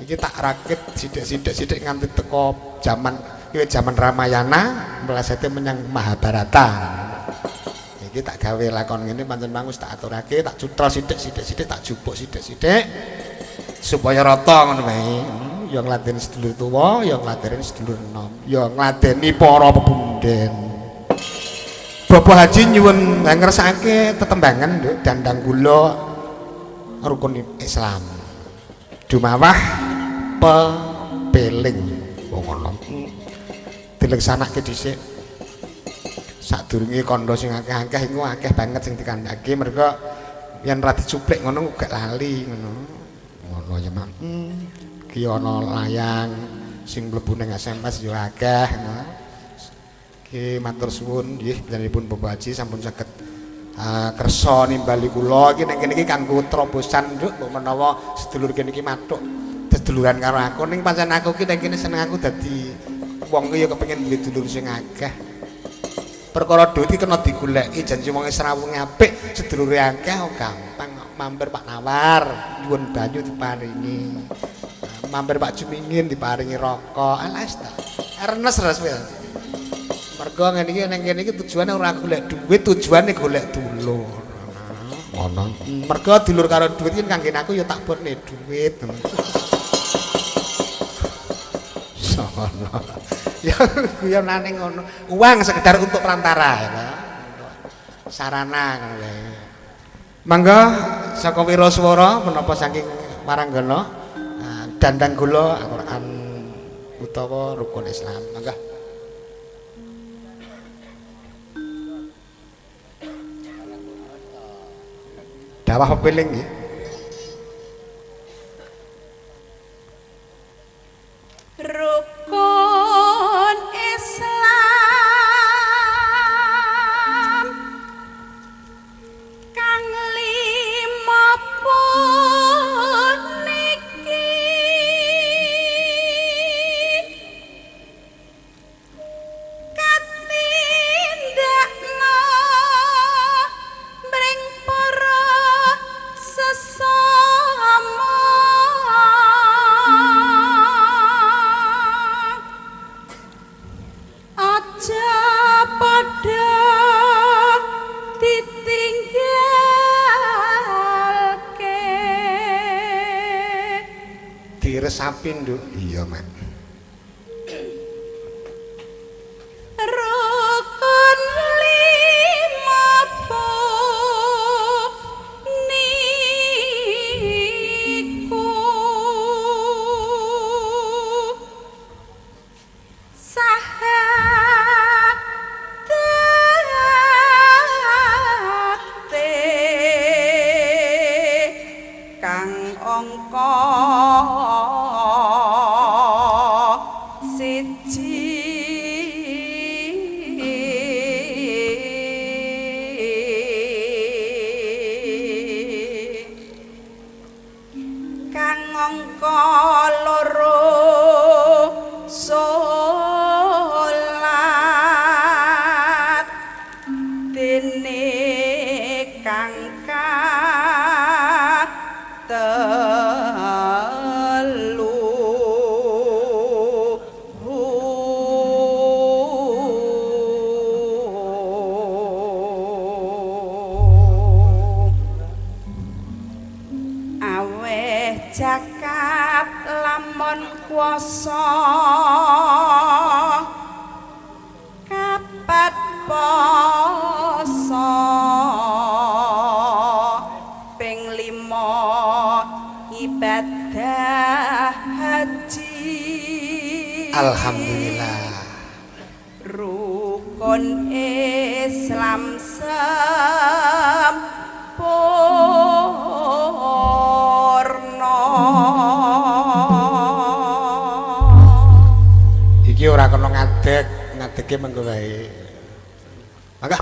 Iki tak rakit sithik-sithik nganti teko zaman Ramayana mlesete menyang Mahabharata. Iki tak gawe lakon ngene pancen mangus tak aturake, tak cutral sithik tak jupuk sithik supaya rata ngono wae. Ya ngladeni sedulur tuwa, ya ngladeni sedulur enom, ya ngladeni para pepunden. Bapak Haji nyuwun ngersakake tetembangan Nduk Dandang Kula rukun Islam. Dumawah pepeling wong ngono. Dileksanake dhisik. Sadurunge kandha sing akeh-akeh iku akeh banget sing dikandhake merga yen ra dicuplik ngono gak lali ngono. Ngono ya Mak. Ki ana layang sing mlebu ning SMS ya akeh. Ki matur suwun nggih panjenenganipun Bapak Haji sampun saged kersa nimbali kula iki ning kene iki kanggo trobosan Nduk mbok menawa sedulur kene iki mathuk seduluran karo aku ning pancen aku ki ning kene seneng aku dadi wong ya kepengin duwe dulur sing akeh. Perkara duit iki kena digoleki janji wong srawunge apik sedulure akeh gampang mampir Pak Nawar nyuwun banyu diparingi. Mampir Pak Jumingin diparingi rokok. Alas ta. Ernest raswe. Mergo ngene iki ning kene iki tujuane ora golek duit, tujuane golek dulur. Ngono. Mergo dulur karo duit iki kangge aku ya tak bone duit. Sono. Ya guyonane ngono. Uang sekedar untuk perantara ya. Sarana ngono wae. Mangga saka wiraswara menapa saking Waranggana Dandang Kula Al-Qur'an utawa rukun Islam. Mangga. Dawah pepeling nggih. Rukun Islam kang lima puniki katindakna mring para sesama aja padha ditinggalke Diresapi Nduk. Iya, Mak. rukun lima puniku sahadate kang angka kang angka loro salat dene kang telu aweh jakat lamun kuasa kapat poso ping 5 ibadah haji. Alhamdulillah. Rukun Islam sempurna. Iki ora kena ngadeke mengko wae. Mangga.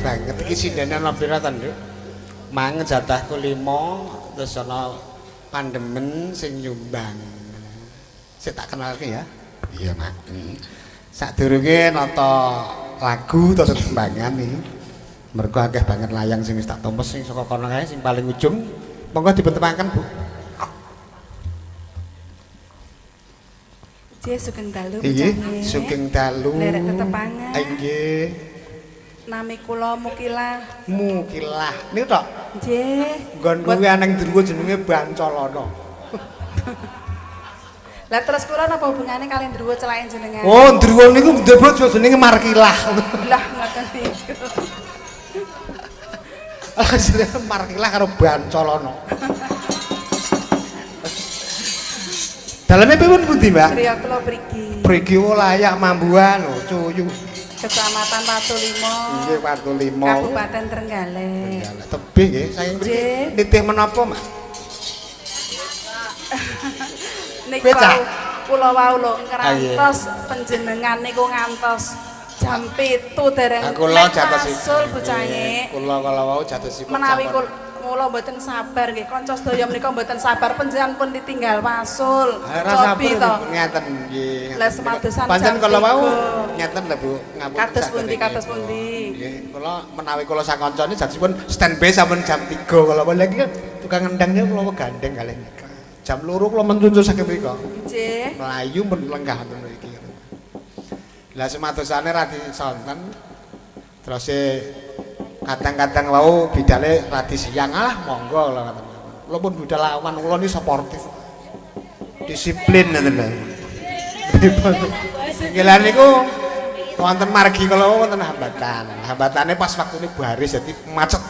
banget iki sindene ana pira ta, Nduk? Mang jatahku 5 terus ana pandemen sing nyumbang. Sik tak kenalke ya. Iya, Mak. Sadurunge nata lagu utawa tembangan iki. Mergo akeh banget layang sing wis tak tompes sing saka kono kae sing paling ujung. Monggo dipuntepaken, Bu. Nggih sugeng dalu Nggih, bujang. sugeng dalu. Lerek tetepangan. Nggih. Nami kula Mukilah. Mukilah. Niku tok. Nggih. Nggon kuwi aneng Druwa jenenge Bancolana. Lah terus kula napa hubungane kalian Druwa celaken jenengan? Oh, Druwa niku ndebut jenenge Markilah. Lah ngoten niku. Jenenge Markilah karo Bancolana. Daleme pripun pundi, Mbak? Griya kula mriki. Mriki layak mambuan lho, cuyu. Kecamatan Patulimo. Nggih, Patulimo. Kabupaten Trenggalek. Tebih nggih, saking mriki. Nggih. Nitih menapa, Mas? Niku Becak. kula wau lho iya. ngerantos panjenengan niku ngantos jam 7 dereng Kula mek jatosipun. wasul bocange. Kula kala wau jatosipun. Menawi sampun. kula mboten sabar nggih kanca sedaya menika mboten sabar panjenengan pun ditinggal wasul. Rasa Cobi sabar to. ngeten nggih. Lah semadosan Pancen jam kala wau 3. ngeten lho Bu, ngapun. Kados pundi kados pundi. Nggih, kula menawi kula sakoncone jatosipun standby sampun jam 3 kala wau lagi kan tukang ngendangnya kula gandeng kalih nika. Jam 2 kula mencuncut saking mriku. Nggih. Melayu men lenggah ngoten mriki. Lah semadosane radi sonten. Terus kadang-kadang wau bidale radi siang monggo kula ngoten. Kula pun budal awan kula ni sportif. Disiplin ngoten lho. Nggih lha niku wonten margi kula wonten hambatan. Hambatane pas waktune baris dadi macet.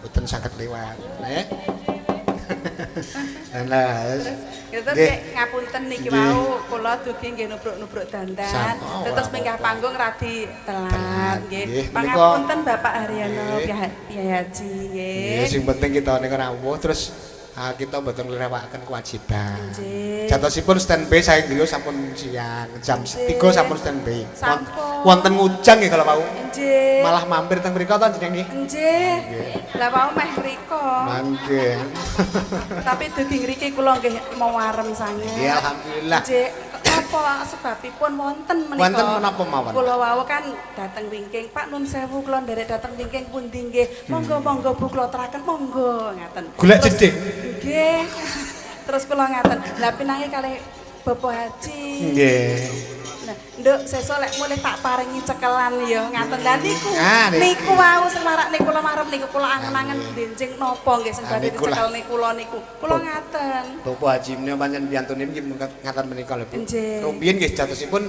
Mboten saged liwat. Nek Nah, Terus ngapunten niki wau kula dugi nggih nubruk-nubruk dandan. Terus minggah panggung radi telat nggih. Pangapunten Bapak Haryono Kyai Haji nggih. Sing penting kita niku rawuh terus kita mboten nglewakaken kewajiban. Nggih. Jatosipun standby saking griya sampun siang, jam 3 sampun standby. Sampun. Wonten ngujang nggih kalau wau. Nggih. Malah mampir teng mriku to jenenge nggih. Nggih. Lah wau meh mriko. Mangke. Tapi dugi ngriki kula nggih mawarem sanget. Ya alhamdulillah. Nggih. Apa sebabipun wonten menika? Wonten menapa mawon? Kula wau kan dateng wingking, Pak nun sewu kula nderek dateng wingking pundi nggih. Monggo-monggo Bu kula teraken monggo ngaten. Golek Terus- jeding. Nggih. Terus kula ngaten. Lah pinangi kalih Bapak Haji. Nggih. Nah, Nduk sesuk lek mulih tak paringi cekelan ya ngaten. Lah niku. Ah, Niku wau sing marakne kula marep niku kula angen-angen benjing napa nggih sing badhe niku lah. dicekelne kula niku. Kula ngaten. Bapak Haji menika pancen piyantune nggih ngaten menika lho Bu. Nggih. Rumiyin nggih jatosipun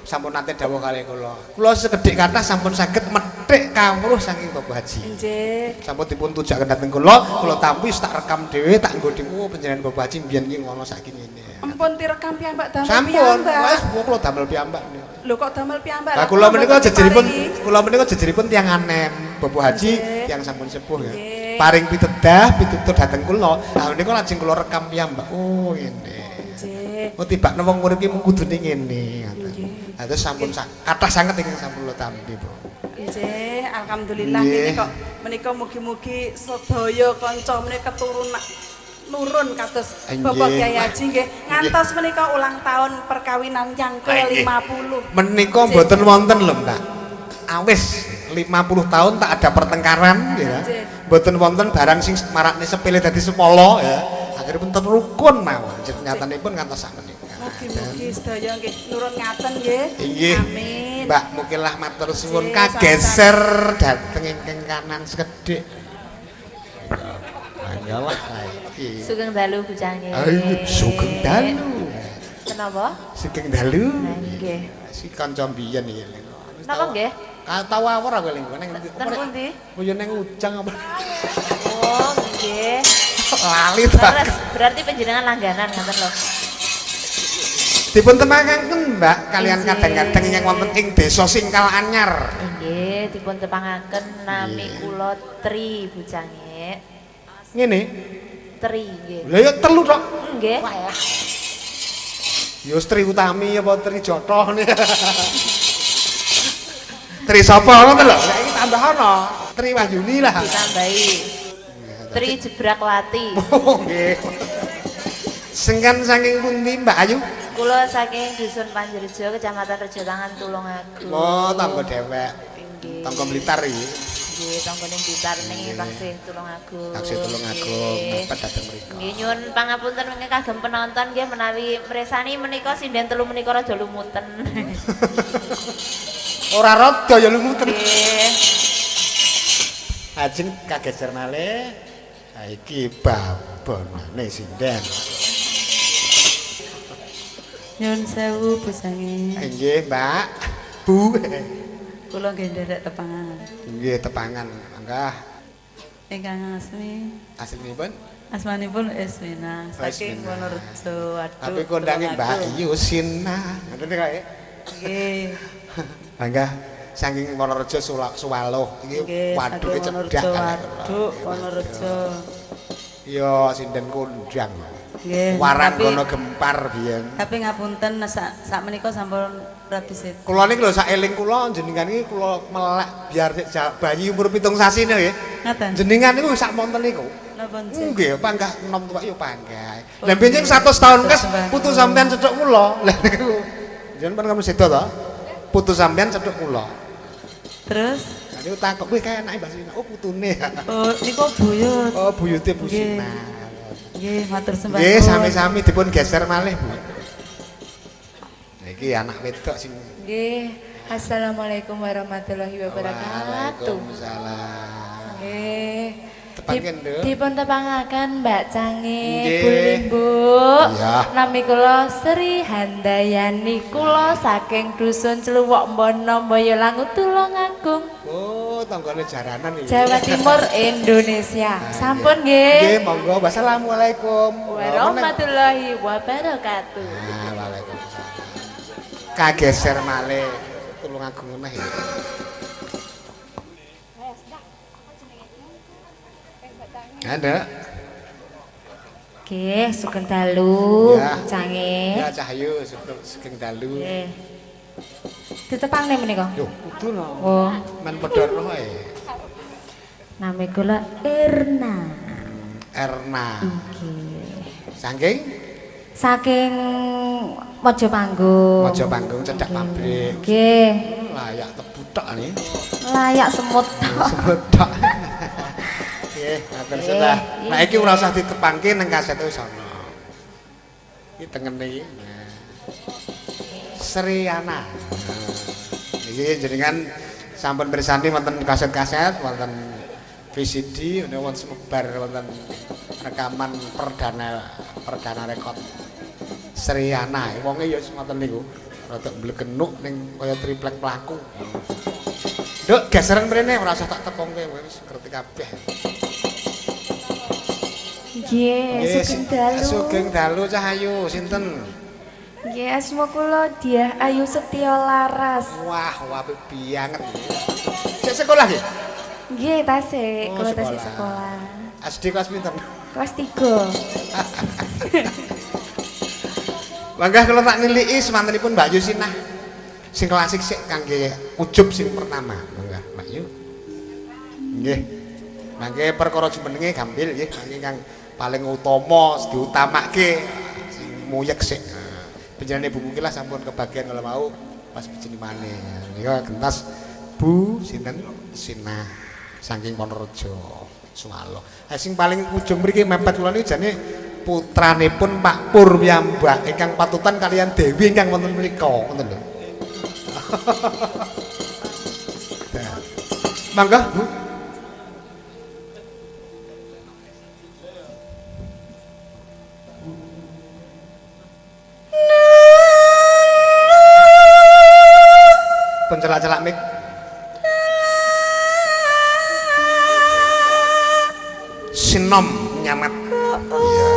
sampun nate dawuh kalih kula. Kula sekedhik kathah sampun saged methik kawruh saking Bapak Haji. Nggih. Sampun dipun tujaken dhateng kula tampi tak rekam dhewe tak nggo dhewe panjenengan Bapak Haji mbiyen iki ngono saiki ngene. Ampun direkam piyambak damel Sampun, piyambak. wis kula damel piyambak. Lho kok damel piyambak? Lah kula menika jejeripun tiyang anem, Bapak Haji tiyang sampun sepuh ya. Nggih. Paring pitutur dhateng kula. Lah menika lajeng kula rekam piyambak. Oh ngene. Nggih. Oh tibakno wong urip iki mung kudune ngene ngoten. Nggih. Lah terus sampun kathah sanget ingkang sampun kula tampi, Bu. Nggih, alhamdulillah Nggih. niki kok menika mugi-mugi sedaya kanca menika keturunan nurun kados Nggih. Bapak Kyai Haji nggih ngantos menika ulang tahun perkawinan yang Nggih. ke-50. Menika mboten wonten lho, Mbak. Awis 50 tahun tak ada pertengkaran ya. Nggih. Mboten wonten barang sing marakne sepele dadi sepolo ya. Akhiripun rukun mawon. Nyatanipun ngantos sakmenika. Mugi-mugi sedaya nggih nurun ngaten nggih. Inggih. Amin. Mbak Mukilah matur suwun Nggih, kageser dhateng ingkang kanan sekedhik. Ayolah iki. Sugeng dalu bujange. Ayo sugeng dalu. Kenapa? Sugeng dalu. Nggih. Si kanca mbiyen iki. Napa nggih? Tau awor aku lho ning ndi? Ten pundi? Kuwi ning Ujang apa? Oh, nggih. Lali ta. Terus berarti panjenengan langganan ngoten lho. Dipun temangaken Mbak kalian Nggih. kadang-kadang yang wonten ing desa Singkal Anyar. Nggih, dipun tepangaken nami kula Tri bujange. Ngene. Tri nggih. Lha ya telu tok. Nggih. Ya Tri Utami apa Tri Jotoh. Tri sapa ngoten lho. Saiki tak tambah ana. Tri Wahyuni lah. Ditambahi. Tri Jebrakwati. Oh nggih. Sengkan saking pundi Mbak Ayu? Kula saking Dusun Panjerjo, Kecamatan Rejotangan, Tulungagung. Oh, tangga dhewek. Nggih. Tangga Blitar iki. Nggih, tanggane Blitar ning taksih Tulungagung. Taksih Tulungagung, mepet dhateng mriku. Nggih, nyuwun pangapunten menika kagem penonton nggih menawi mirsani menika sinden telu menika raja lumuten. Ora rada ya lumuten. Nggih. Ajeng kageser malih. Ha iki babonane sinden. Nyun sewu busange. Nggih, Mbak. Bu. Kula nggih nderek tepangan. Nggih, tepangan. Mangga. Ingkang asmi. Aslinipun? Asmanipun Eswina saking Eswina. Wonorejo. Waduh. Tapi kondangi Mbak Yusina. Ngoten kaya. Nggih. Mangga saking Wonorejo Suwaloh. Iki waduhe cedhak. Waduh, Wonorejo. Iya, sinden kondang. Nggih. Waran kono gempar biyen. Tapi ngapunten sak menika sampun radi set. Kula niki lho sak eling kula jenengan iki kula melek biar bayi umur 7 sasi nggih. Ngaten. Jenengan niku sak monten niku. Napa nggih? Nggih, panggah enom tuwak yo panggah. Lah benjing 100 tahun kes putu sampean cedhok kula. Lah niku. Jenengan pun kamu sedo to? Putu sampean cedhok kula. Terus Lah niku takok kuwi kae enake Mbak Sina. Oh putune. oh niku buyut. Oh buyute Bu Nggih. Sina. Nggih, matur sembah. Nggih, sami-sami dipun geser malih, Bu. Niki anak wedok sing Nggih. Assalamualaikum warahmatullahi wabarakatuh. Waalaikumsalam. Nggih. Tepangen, Nduk. Dipun tepangaken Mbak Cange, Nggih. Bu Limbu. Iya. Nami kula Sri Handayani kula saking Dusun Celuwok Mbono Boyolangu Tulungagung, Oh, tanggane jaranan iki. Jawa Timur, Indonesia. Sampun Nggih, nggih. monggo. Wassalamualaikum Warahmatullahi wabarakatuh. Ah, waalaikumsalam. Kageser malih Tulungagung meneh. Ada. Nggih, sugeng dalu, Ya. Cange. Ya Cahyu sugeng dalu. Nggih. Ditepangne menika. Yo, kudu no. Oh, Men padha roh ae. nami kula Irna. Erna. Nggih. Saking Saking Mojopanggung. Mojopanggung cedhak pabrik. Nggih. Layak tebutak nih. Layak semut. Sebedak. Nggih, matur Nggih, sudah. iya. Nah iki ora usah ditepangke ning kaset wis ana. Iki tengene iki. Nah. Sriana. Iki jenengan sampun pirsani wonten kaset-kaset, wonten VCD, wonten semebar wonten rekaman perdana rekod. Sriana, wonge ya ngoten niku. Rada mblegenuk ning kaya triplek pelaku. Nduk, geseran mrene ora usah tak tepongke wis ngerti kabeh. Nggih, sugeng dalu. Sugeng dalu Cahayu, sinten? Nggih, asma kula Diah Ayu Setyo Laras. Wah, apik banget. Sik sekolah nggih? Nggih, tasik, Oh, kula tasik sekolah. sekolah. SD kelas pinten? Kelas 3. Mangga kula tak niliki semantenipun Mbak Yusinah. Sing klasik sik kangge ujub sing pertama. Mangga, Mbak Yu. Nggih. Mangke perkara jumenenge gampil nggih, mangke kang paling utama diutamake sing muyek sik. Panjenengane Bu Mungkin lah sampun kebagian kalau mau pas panjenengane. Nika gentas Bu sinten Sinah saking Wonorejo Suwaloh. Sing paling ujung mriki mepet kula niki jane putranipun Pak Pur piyambak ingkang patutan kalian Dewi ingkang wonten mriku ngoten lho. Mangga Bu. Pencelak-celak mik. Sinom nyamat. Iya.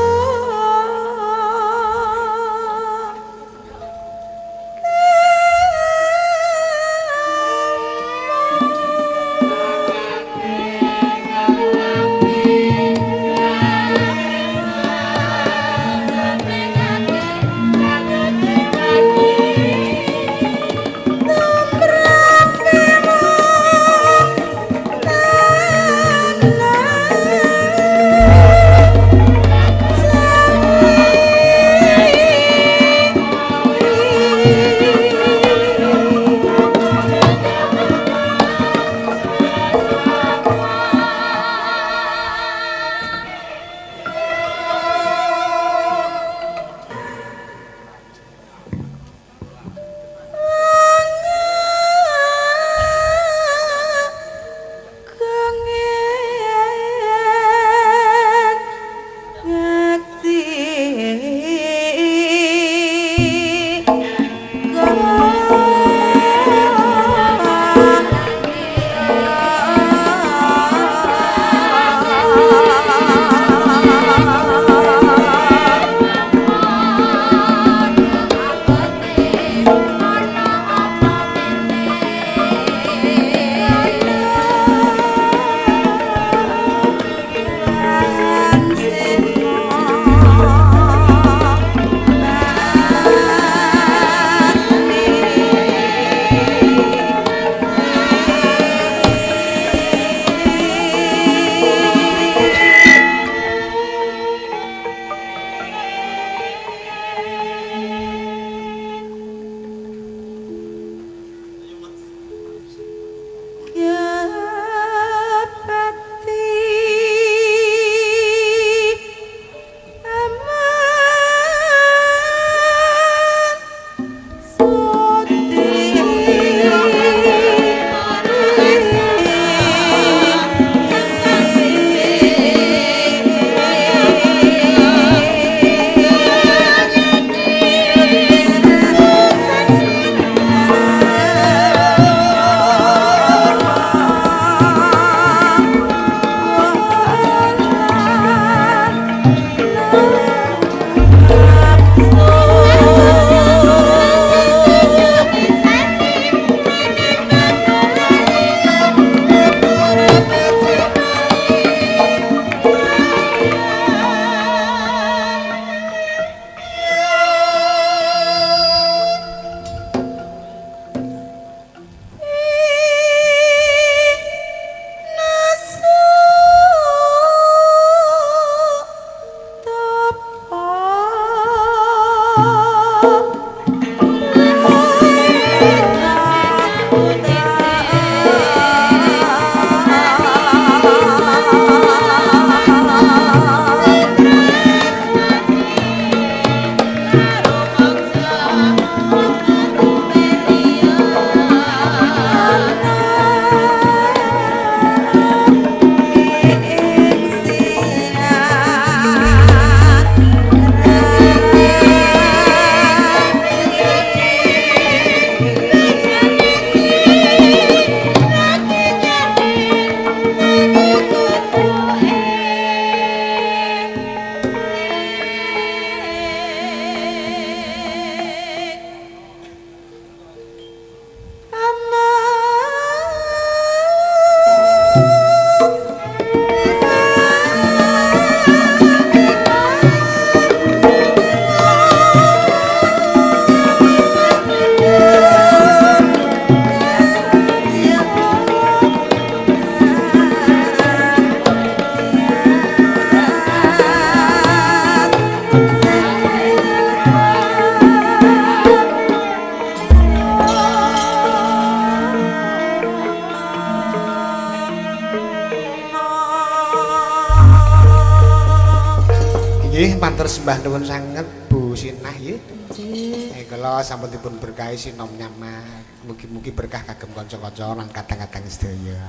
matur sembah nuwun sanget Bu Sinah nggih. Nggih. Kula sampun dipun berkahi sinom nyaman. Mugi-mugi berkah kagem kanca-kanca lan kadang-kadang sedaya.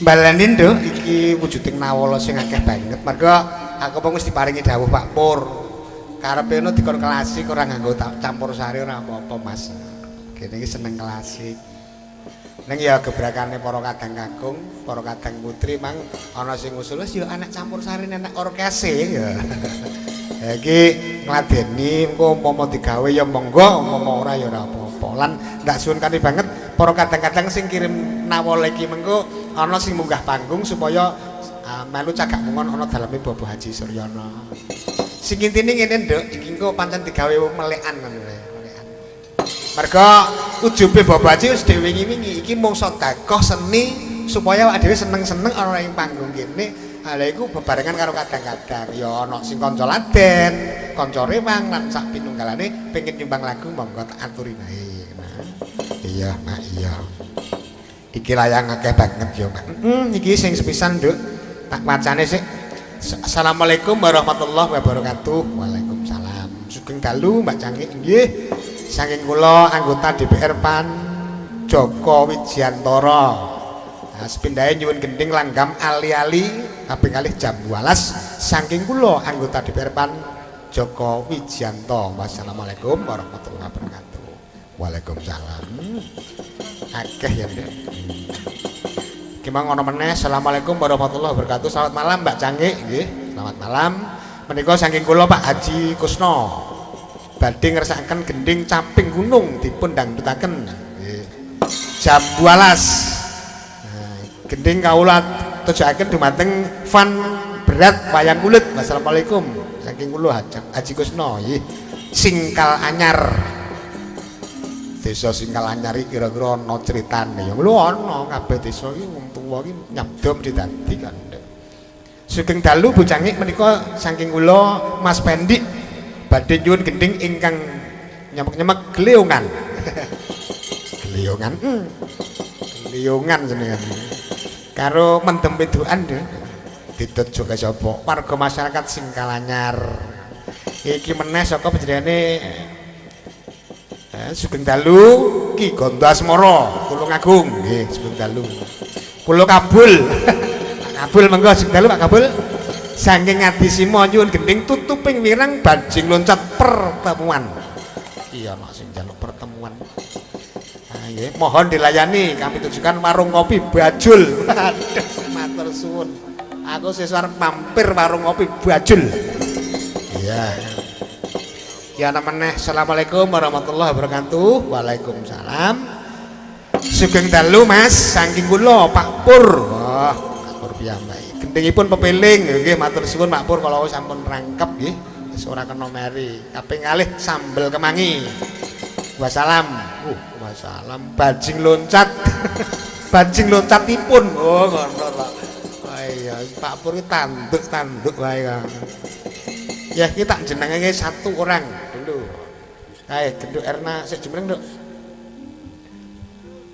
Mbalanin Nduk iki wujuding nawala sing akeh banget. Mergo aku wis diparingi dawuh Pak Pur. Karepe ono dikon klasik ora nganggo campur sari ora apa-apa Mas. Kene iki seneng klasik. Neng ya gebrakane para kadang kakung, para kadang putri mang ana sing usul wis ya anak campur sari nek orkese ya. Ha iki ngladeni engko umpama digawe ya monggo, umpama ora ya ora apa-apa. Lan ndak suwun kali banget para kadang-kadang sing kirim nawala iki mengko ana sing munggah panggung supaya melu cagak mungon ana daleme Bapak Haji Suryono. Sing intine ngene Nduk, iki engko pancen digawe melekan ngono lho. Mergo ujube Bapak Haji wis dhewe wingi-wingi iki mung sedekah seni supaya awake dhewe seneng-seneng ana ing panggung kene. Lha iku bebarengan karo kadang-kadang ya ana sing kanca laden, kanca rewang lan sak pinunggalane pengin nyumbang lagu monggo tak aturi wae. Nah, iya, Mak, iya. Iki layang akeh banget ya, Mak. Iki sing sepisan, Nduk. Tak wacane sik. Assalamualaikum warahmatullahi wabarakatuh. Waalaikumsalam. Sugeng dalu Mbak Cangik nggih. Saking kula anggota DPR PAN Joko Wijiantoro. Nah, sepindahe nyuwun gending langgam ali-ali kaping kalih jam 12 saking kula anggota DPR PAN Joko Wijianto. Wassalamualaikum warahmatullahi wabarakatuh. Waalaikumsalam. Akeh ya Nduk. Iki mang ana meneh. Assalamualaikum warahmatullahi wabarakatuh. Selamat malam Mbak Cangik nggih. Selamat malam. Menika saking kula Pak Haji Kusno. Badhe ngersakaken gending camping gunung dipun dangdutaken nggih. Jam 12. Gending kawula tujuaken dumateng fan berat wayang kulit. Wassalamualaikum saking kula Haji Kusno nggih. Singkal Anyar. Desa Singkal Anyar iki kira-kira ana critane ya. Lho ana kabeh desa iki wong tuwa iki nyabdom didadi kan. Sugeng dalu Bu Cangik menika saking kula Mas Pendik badhe nyuwun gending ingkang nyemek-nyemek gleyongan. Gleyongan. Gleyongan jenengan. Karo mendem wedokan didot juga sapa warga masyarakat Singkal Anyar. Iki meneh saka panjenengane Sugeng dalu Ki Gondo Asmara Tulungagung nggih. Sugeng dalu kula kabul. Kabul monggo Sugeng dalu Pak Kabul. Saking ngadisima nyuwun gending tutuping wirang bajing loncat pertemuan. Iya ana sing njaluk pertemuan. Nggih, mohon dilayani kami tujukan warung kopi Bajul. Matur suwun. Aku sesuk mampir warung kopi Bajul. Iya. Ya ana meneh. Assalamualaikum warahmatullahi wabarakatuh. Waalaikumsalam. Sugeng dalu Mas, saking kula Pak Pur. Wah, Pak Pur piyambak. Gendingipun pepeling nggih matur suwun Pak Pur kala sampun rangkep nggih. Wis ora kena meri. Kaping kalih sambel kemangi. Wassalam. Wassalam. Bajing loncat. Bajing loncatipun. Oh ngono Pak. Oh iya, Pak Pur iki tanduk wae kan. Ya kita jenengake satu orang dulu. Hai, Genduk Erna sik jumeneng, Nduk.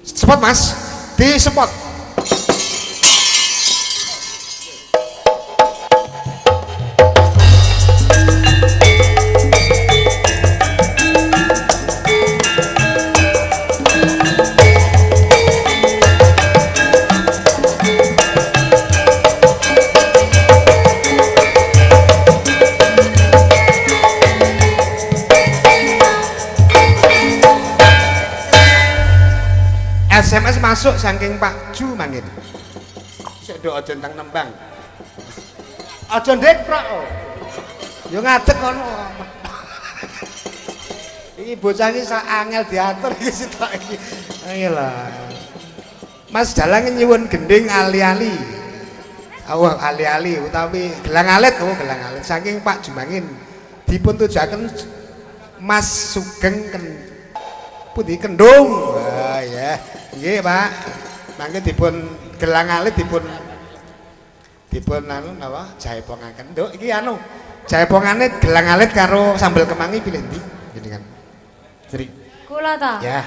Spot Mas, di spot. SMS masuk saking Pak Ju mangin. Sik nduk aja entang nembang. Aja ndekrok. Yo ngadeg ngono. Iki bocah iki sak angel diatur iki sitok iki. Ayolah. Mas Dalang nyuwun gending ali-ali. Awah ali-ali utawi gelang alit, gelang alit saking Pak Jumangin. Dipun tujuaken Mas Sugeng pundi Kendung. Wah ya. Nggih, Pak. Mangke dipun gelang alit dipun anu napa? Jaepongaken. Nduk iki anu. Jaepongane gelang alit karo sambel kemangi pilih ndi? Jenengan. Sri. Kula ta? Ya.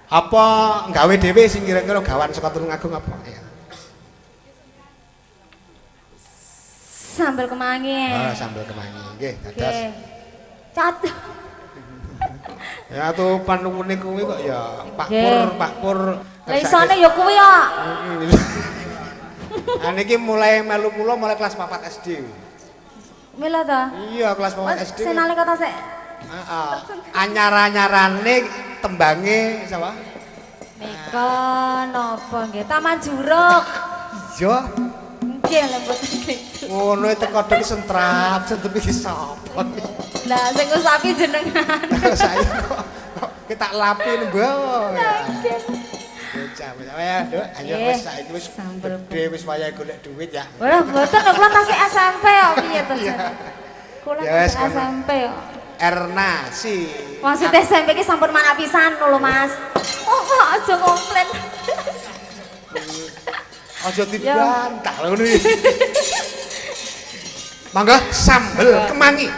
Apa nggawe dhewe sing kira-kira gawan saka Tulungagung apa? Ya. Sambal kemangi. Sambal kemangi. Nggih, dados. Cat. Ya tuh panungune kuwi kok ya Pak Pur. Lah isane ya kuwi ya. Niki mulai melu kula mulai kelas 4 SD. Mila ta? Iya, kelas 4 SD. Senale kata sik. Heeh. Anyar-anyarane tembange sapa? Meka napa nggih Taman Juruk. Iya. Nggih lha mboten gitu. Ngono teko iki sentrap, sentrap iki sapa? Lah sing ngusapi jenengan. Saya kok kita lapin mbok. Bocah, ya, Duk. Ayo wis saiki wis gede wis wayahe golek duit ya. Ora mboten kula tasih SMP kok piye to. Kula tasih SMP kok. Erna si. Maksud SMP ki sampun manak pisan lho, Mas. Oh, aja komplain. Aja dibantah lho ngono iki. Mangga sambel kemangi.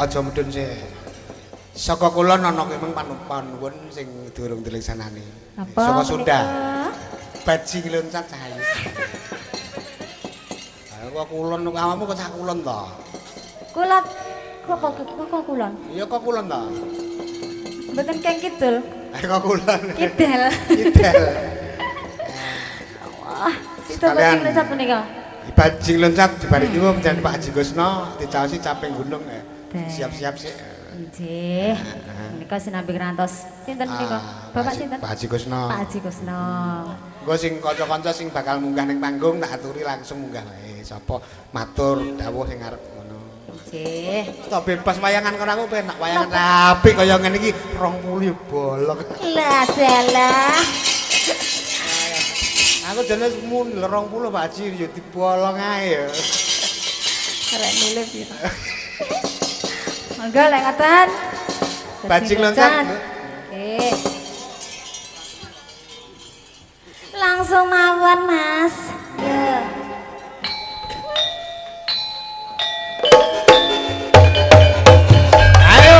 aja medun sih. Saka kula ana kemeng panuwun sing durung dileksanani. Apa? Saka Sunda. Baji loncat cahayu. Ayo kok kulon awakmu kok cah kulon to? Kulon. Kok kulon? Iya kok kulon to? Mboten keng kidul. Ayo kok kulon. Kidal. Kidal. Wah, situ bajing loncat punika. Bajing loncat dibariki menjadi Pak Haji Gusno dicaosi caping gunung ya. Siap-siap sih. Nggih. Menika sinambi ngantos sinten menika? Bapak sinten? Pak Haji Gusno. Pak Haji Gusno. Engko sing kanca-kanca sing bakal munggah ning panggung tak aturi langsung munggah wae. Sapa matur dawuh sing arep ngono. Nggih. Tok bebas wayangan kono aku penak wayangan apik kaya ngene iki 20 bolong. Lah dalah. Aku jane mun 20 Pak Haji ya dibolong ae ya. Arek milih piro? Monggo lek ngoten. Bajing loncat. Nggih. Langsung mawon, Mas. Ya. Ayo.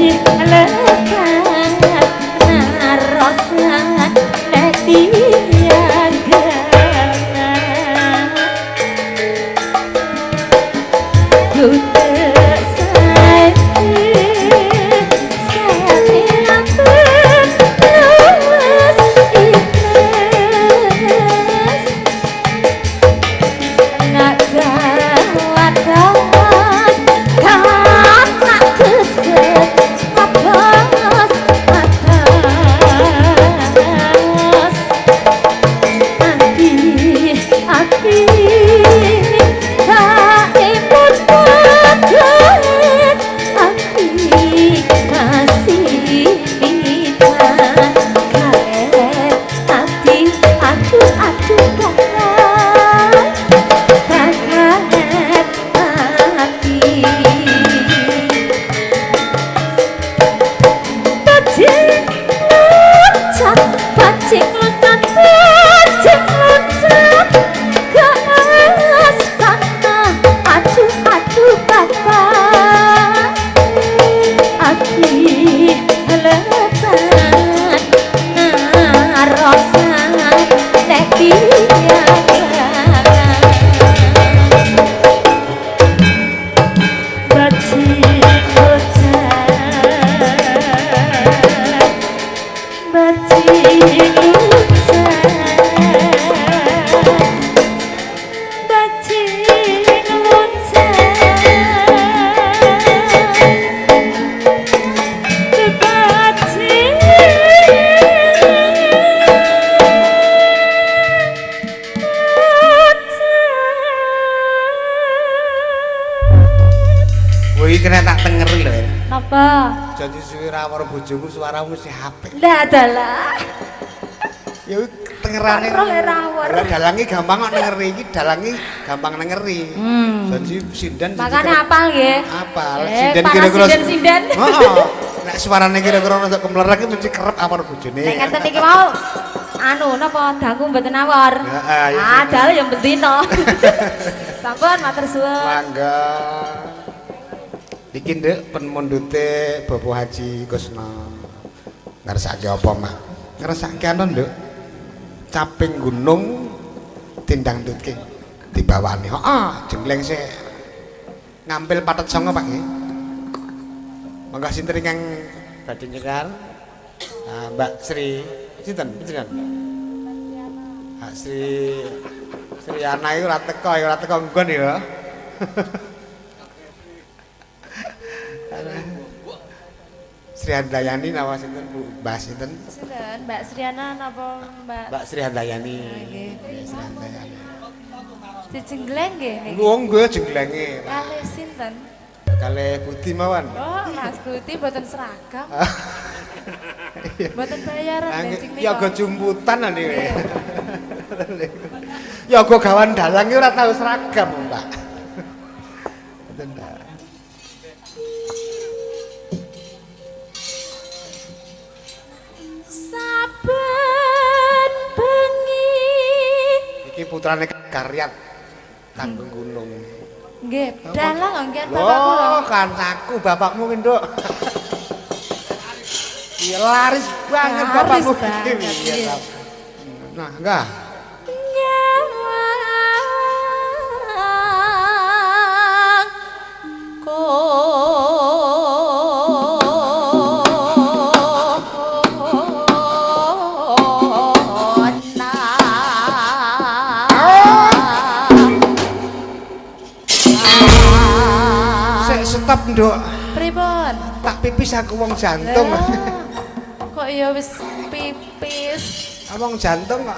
lekat narosan bojomu suaramu mesti apik. Lah dalah. Ya tengerane. Lah dalange gampang kok nengeri iki, dalange gampang nengeri. Jadi sinden. Makane apal nggih. Apal. Sinden kira-kira. Sinden. Heeh. Nek suarane kira-kira untuk kemlerek iki mesti kerep apa bojone. Nek ngeten iki mau anu napa dangu mboten awor. Heeh. Dalah ya bendina. Sampun matur suwun. Mangga. Iki nduk penmundute Bapak Haji Kusna. Ngersake apa, Mak? Ngersake ana nduk. Caping gunung dindangdutke dibawani. Heeh, jenggleng sik. Ngampil patet songo, Pak nggih. Monggo sinten ingkang badhe nyekar? Mbak Sri. Sinten jenengan? Mbak Sri Ana iku ora teko nggon ya. Sri Handayani nama sinten Bu? Mbak sinten? Sinten? Mbak Sriana napa Mbak Sri Handayani. Nggih. Sri Handayani. Dijenggleng nggih niki. Wong nggih jenglenge. Kalih sinten? Kalih Budi mawon. Oh, Mas Budi mboten seragam. Mboten bayaran bensin niku. Ya go jumputan lho niku. Ya go gawan dalang ora tau seragam, Mbak. Mboten. Saben bengi. Iki putrane Karyat Tanggung Gunung. Nggih, dalang nggih bapakku lho. Loh, kancaku bapakmu ki, Nduk. Iya laris banget bapakmu iki. Nah, enggak. Stop, Nduk. Pripun? Tak pipis aku wong jantung. Kok ya wis pipis. Wong jantung kok.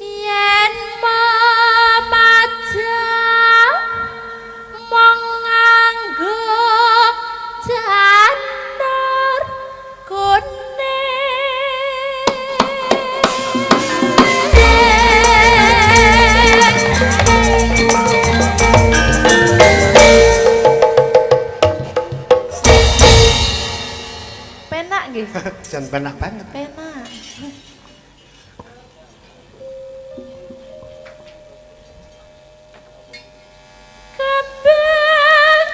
Yen mamaja mong nganggo janur penak nggih. Jan penak banget. Penak. Kembang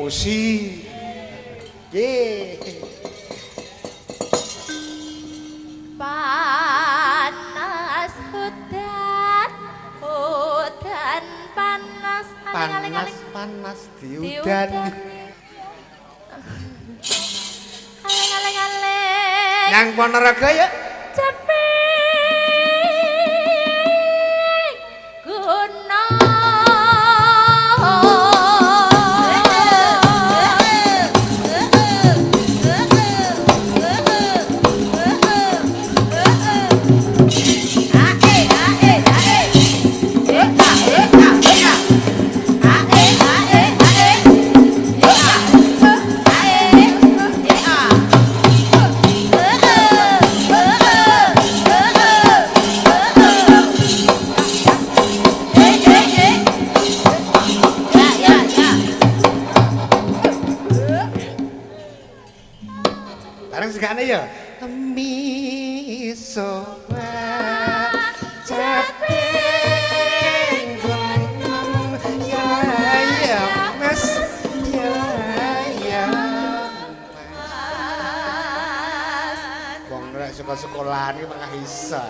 Pusi. Nggih. Panas udan, udan panas. Panas diudan. Aleng-aleng. Nang Ponorogo ya. Ceping gunung. Bareng segane ya. Miso caping gunung ya ya mas ya ya mas. Wong nek sekolah iki mangah isa.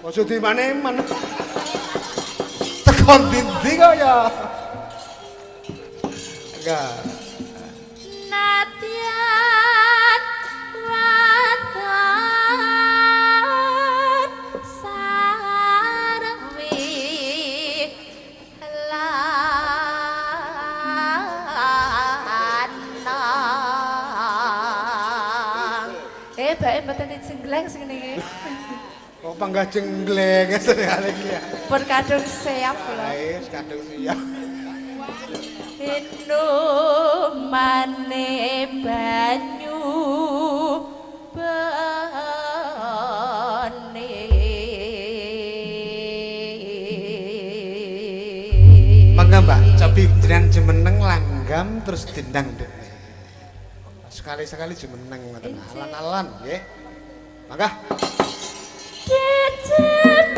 Ojo di mane-men. Tekon ndi kok ya. Enggak. Nadyan wadon sarwi lanang. Bae mboten dijenggleng sing niki. Kok panggah jenggleng senengane iki ya. Pun kadung siap kula. Wis kadung siap. Inumane banyu bane mangga Mbak cobi jenengan jemeneng langgam terus dendang dene sekali-sekali jemeneng ngoten alan-alan nggih mangga Dicemen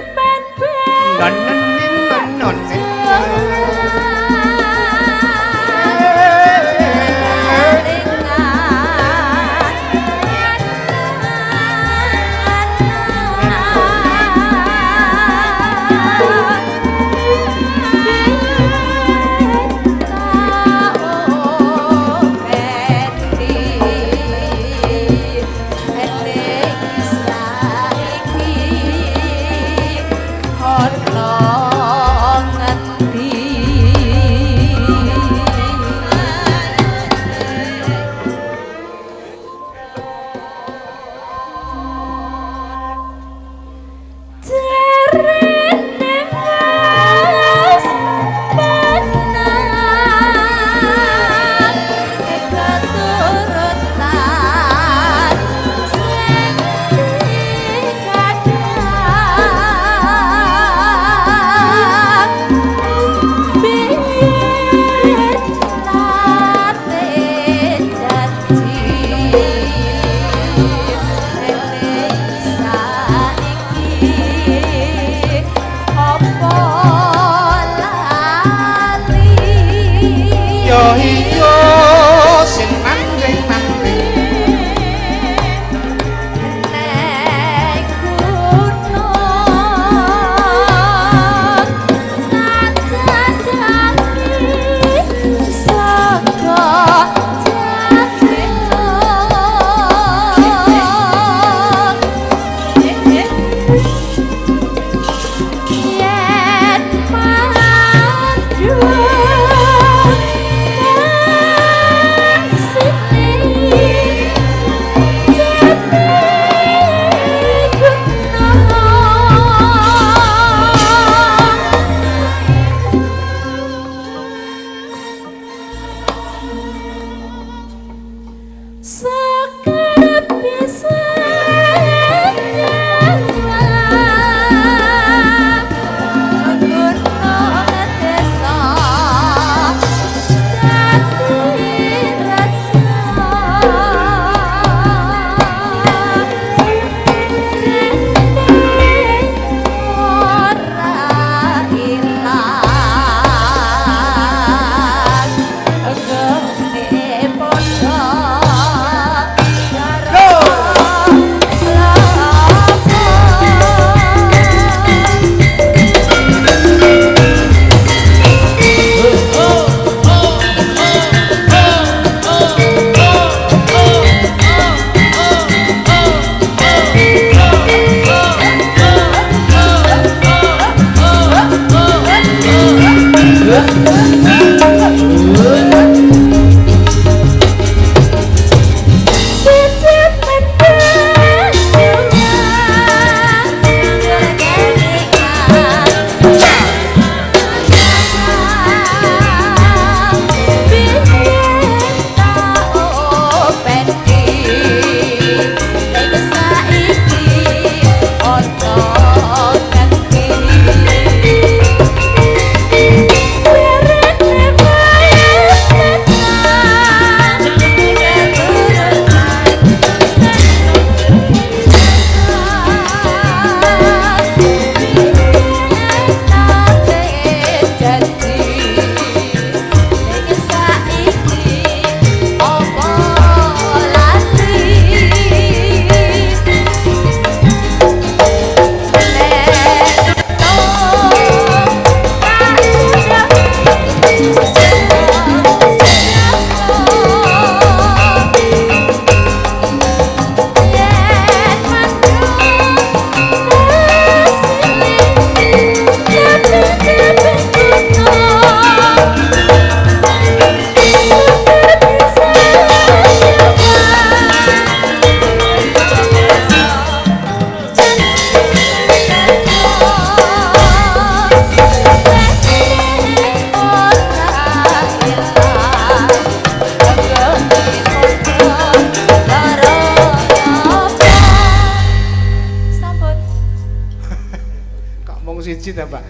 ta, Pak?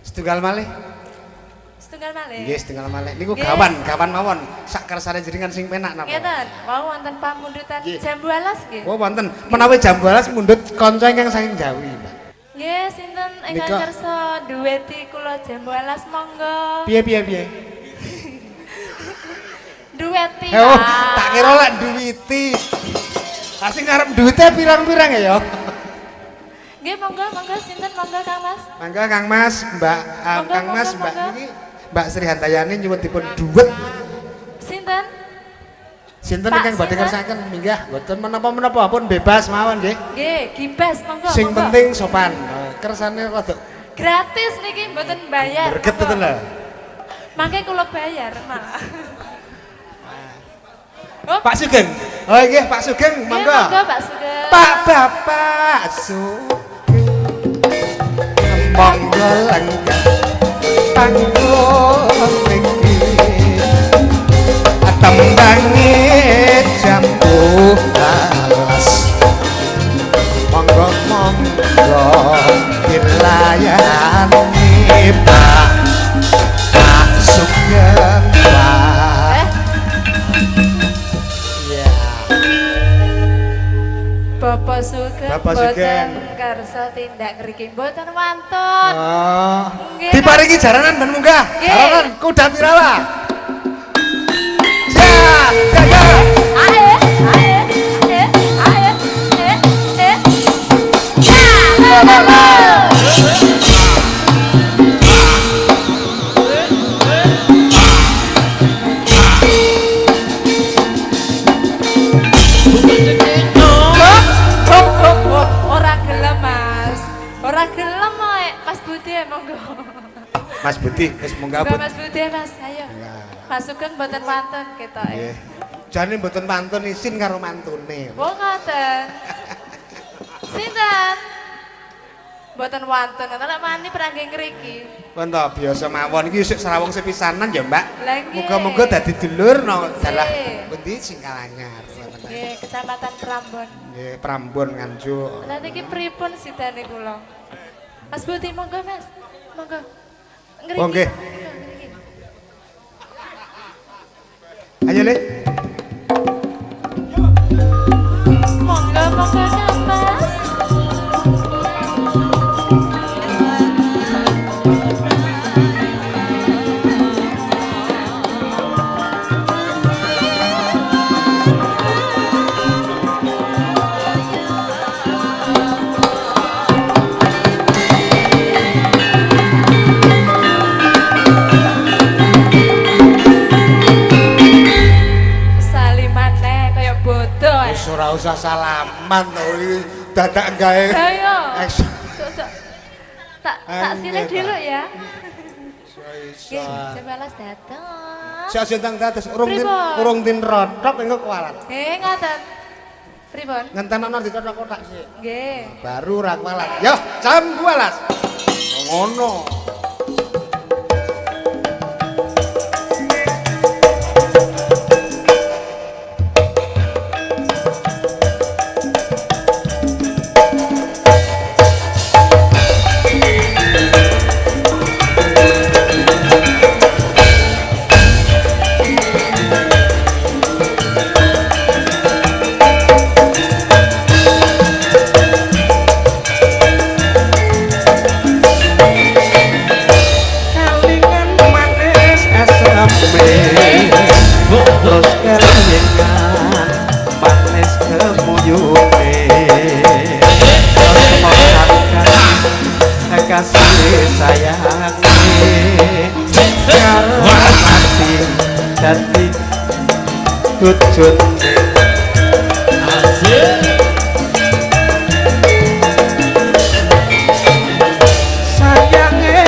Setunggal malih. Setunggal malih. Nggih, setunggal malih. Niku gawan mawon. Sak kersane jenengan sing penak napa? Ngeten, wau wonten pamundutan Jambu Alas nggih. Oh, wonten. Menawi Jambu Alas mundhut kanca ingkang saking Jawi, Pak. Nggih, sinten ingkang kersa dueti kula Jambu Alas monggo. Piye? Dueti. Oh, tak kira lek duwiti. Lah sing arep duwite pirang-pirang ya. Nggih, monggo sinten monggo Kang Mas. Mangga Kang Mas, Mbak Kang Mas, monggo, Mbak monggo. niki Mbak Sri Handayani nyuwun dipun duwet. Sinten? Sinten Pak, ingkang badhe sinten? kersaken minggah mboten menapa-menapa pun bebas mawon nggih. Nggih, gibes monggo. Sing monggo. penting sopan. Kersane rada Gratis niki mboten bayar. berget monggo. ten lho. Mangke kula bayar malah. Oh, Pak Sugeng. Oh nggih Pak Sugeng, nggih, monggo. monggo Pak Sugeng. Pak Bapak Sugeng. Monggo lenggah panggung iki. Tembangi Jambu Alas. Monggo dilayani Pak Sugeng Pak. Ya. Bapak Sugeng Bapak Sugeng. boten kersa tindak ngriki boten wantun. Oh. Nggih, Diparingi jaranan ben munggah. Nggih. Jaranan kuda pirawa. Ya. Ae. Ya, la. Ora gelem, Mas. Ora gelem kok, Mas Budi monggo. Mas Budi wis munggah Monggo Bud. Mas Budi, Mas. Ayo. Ya. Mas Sugeng mboten wantun ketoke. Nggih. Jane mboten pantun isin karo mantune. Oh, ngoten. Sinten? Mboten wantun, nek mani prangge ngriki. Pun to biasa mawon iki isuk serawung sepisanan ya, Mbak. Lah nggih. Muga-muga dadi dulur no dalah Nggih. pundi Singkalanyar. Nggih, Kecamatan Prambon. Nggih, Prambon Nganjuk. Lah niki pripun sidane kula? Mas Budi monggo, Mas. Monggo. Ngriki. Oh, nggih. Monggo, ngriki. Ayo, Le. Monggo Kang Mas. Salimane kaya bodoh. Wis ora usah salaman to iki dadak gawe. Ayo. Action. Cuk. Tak Ayo, silih Pak. dulu ya. Iso. Nggih, sebelas dateng. Sak sentang dados Pripun? urung tin rotok engko kualat. Ngoten. Pripun? Ngentenono dikotak-kotak sik. Nggih. Baru ra kualat. Yo, jam 12. Ngono. Kalingan manis SMP. Terus kelingan manis kemuyune. Terus menghargai kasih sayangi. Karo hati dadi wujudne. Sayange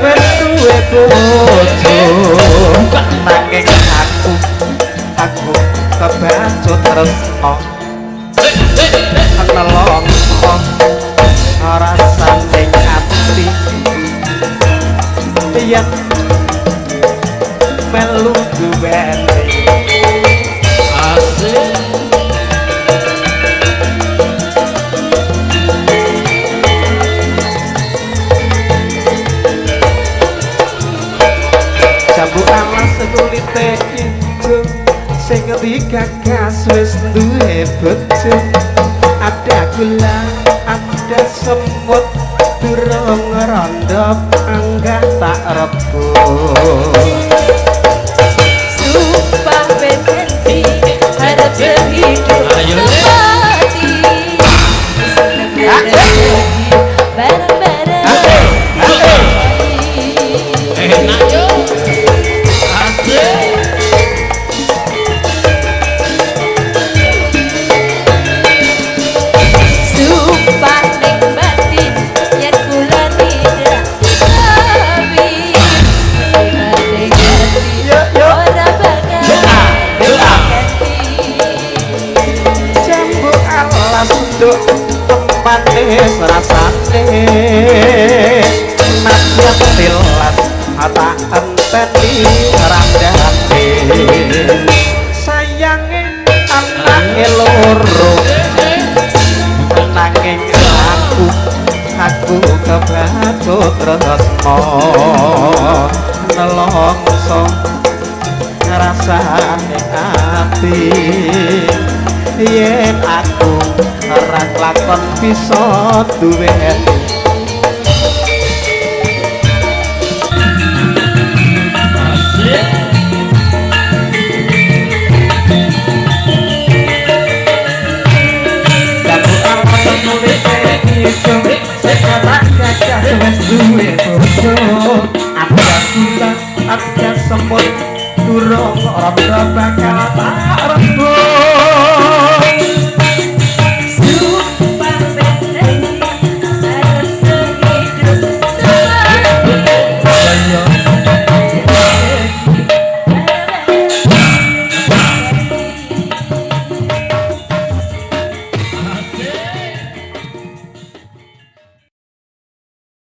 wis duwe bojo nanging aku kebancut tresno nelongko rasane ati yen melu duweni jambu alas kulite ijo sing digagas wis duwe bojo ada gula ada semut durung randop anggah tak rebut sumpah berhenti harap sehidup semati bareng-bareng enak yo asik sumpah nikmati yen kula tidak tapi ora bakal ganti jambu alas nduk tempate rasane nadyan tilas tak enteni randhane sayange anake loro nanging aku kebatut tresno nelongso ngrasane ati yen aku ora lakon bisa duweni ada semut durung ora